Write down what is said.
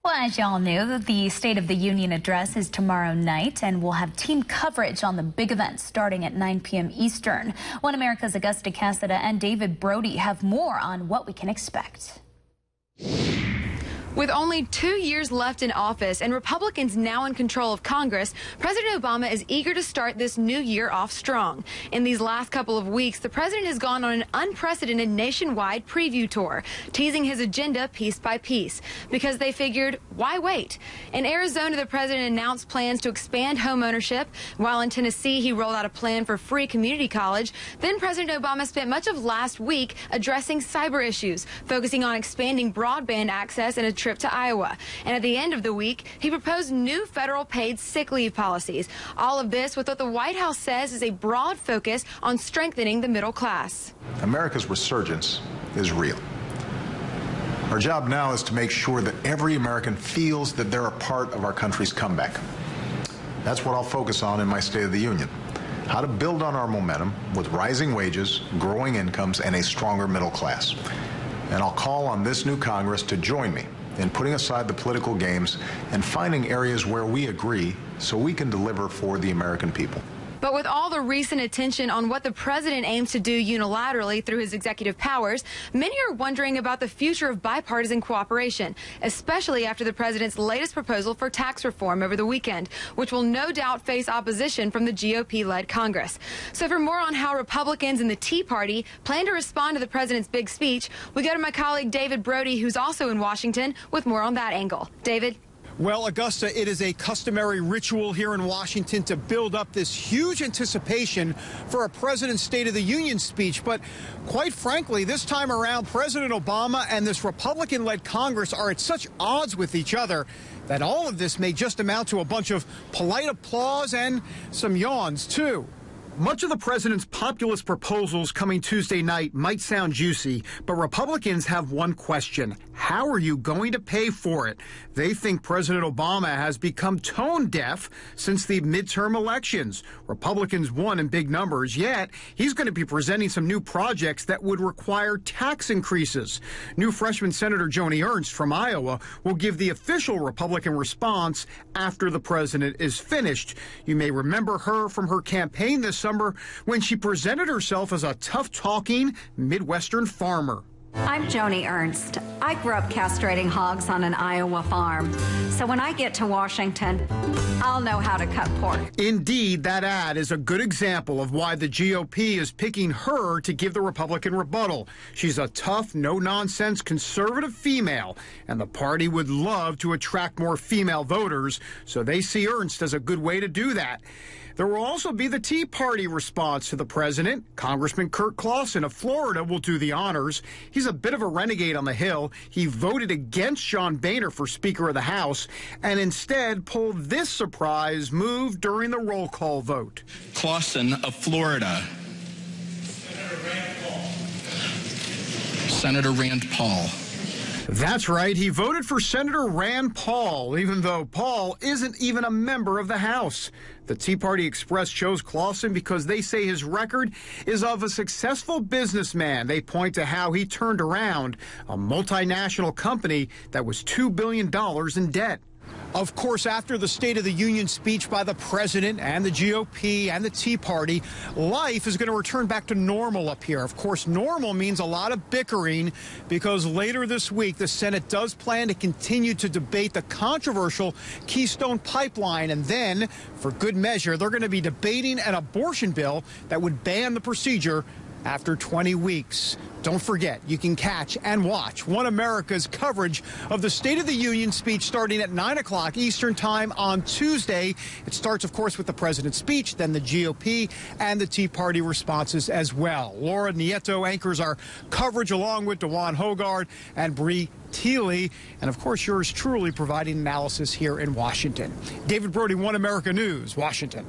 Well, as y'all knew, the State of the Union address is tomorrow night, and we'll have team coverage on the big event starting at 9 p.m. Eastern. One America's Augusta Cassada and David Brody have more on what we can expect. With only 2 years left in office and Republicans now in control of Congress, President Obama is eager to start this new year off strong. In these last couple of weeks, the president has gone on an unprecedented nationwide preview tour, teasing his agenda piece by piece, because they figured, why wait? In Arizona, the president announced plans to expand home ownership, while in Tennessee, he rolled out a plan for free community college. Then President Obama spent much of last week addressing cyber issues, focusing on expanding broadband access and a trip to Iowa. And at the end of the week, he proposed new federal paid sick leave policies. All of this with what the White House says is a broad focus on strengthening the middle class. America's resurgence is real. Our job now is to make sure that every American feels that they're a part of our country's comeback. That's what I'll focus on in my State of the Union. How to build on our momentum with rising wages, growing incomes, and a stronger middle class. And I'll call on this new Congress to join me in putting aside the political games and finding areas where we agree so we can deliver for the American people. But with all the recent attention on what the president aims to do unilaterally through his executive powers, many are wondering about the future of bipartisan cooperation, especially after the president's latest proposal for tax reform over the weekend, which will no doubt face opposition from the GOP-led Congress. So for more on how Republicans and the Tea Party plan to respond to the president's big speech, we go to my colleague David Brody, who's also in Washington, with more on that angle. David? Well, Augusta, it is a customary ritual here in Washington to build up this huge anticipation for a president's State of the Union speech. But quite frankly, this time around, President Obama and this Republican-led Congress are at such odds with each other that all of this may just amount to a bunch of polite applause and some yawns, too. Much of the president's populist proposals coming Tuesday night might sound juicy, but Republicans have one question. How are you going to pay for it? They think President Obama has become tone deaf since the midterm elections. Republicans won in big numbers, yet he's going to be presenting some new projects that would require tax increases. New freshman Senator Joni Ernst from Iowa will give the official Republican response after the president is finished. You may remember her from her campaign this summer when she presented herself as a tough-talking Midwestern farmer. I'm Joni Ernst. I grew up castrating hogs on an Iowa farm. So when I get to Washington, I'll know how to cut pork. Indeed, that ad is a good example of why the GOP is picking her to give the Republican rebuttal. She's a tough, no-nonsense conservative female, and the party would love to attract more female voters, so they see Ernst as a good way to do that. There will also be the Tea Party response to the president. Congressman Kirk Clausen of Florida will do the honors. He's a bit of a renegade on the Hill. He voted against John Boehner for Speaker of the House and instead pulled this surprise move during the roll call vote. Clausen of Florida. Senator Rand Paul. That's right. He voted for Senator Rand Paul, even though Paul isn't even a member of the House. The Tea Party Express chose Clausen because they say his record is of a successful businessman. They point to how he turned around a multinational company that was $2 billion in debt. Of course, after the State of the Union speech by the president and the GOP and the Tea Party, life is going to return back to normal up here. Of course, normal means a lot of bickering because later this week, the Senate does plan to continue to debate the controversial Keystone Pipeline. And then, for good measure, they're going to be debating an abortion bill that would ban the procedure after 20 weeks. Don't forget, you can catch and watch One America's coverage of the State of the Union speech starting at 9 o'clock Eastern Time on Tuesday. It starts, of course, with the president's speech, then the GOP and the Tea Party responses as well. Laura Nieto anchors our coverage along with DeJuan Hogard and Bree Teely, and of course yours truly providing analysis here in Washington. David Brody, One America News, Washington.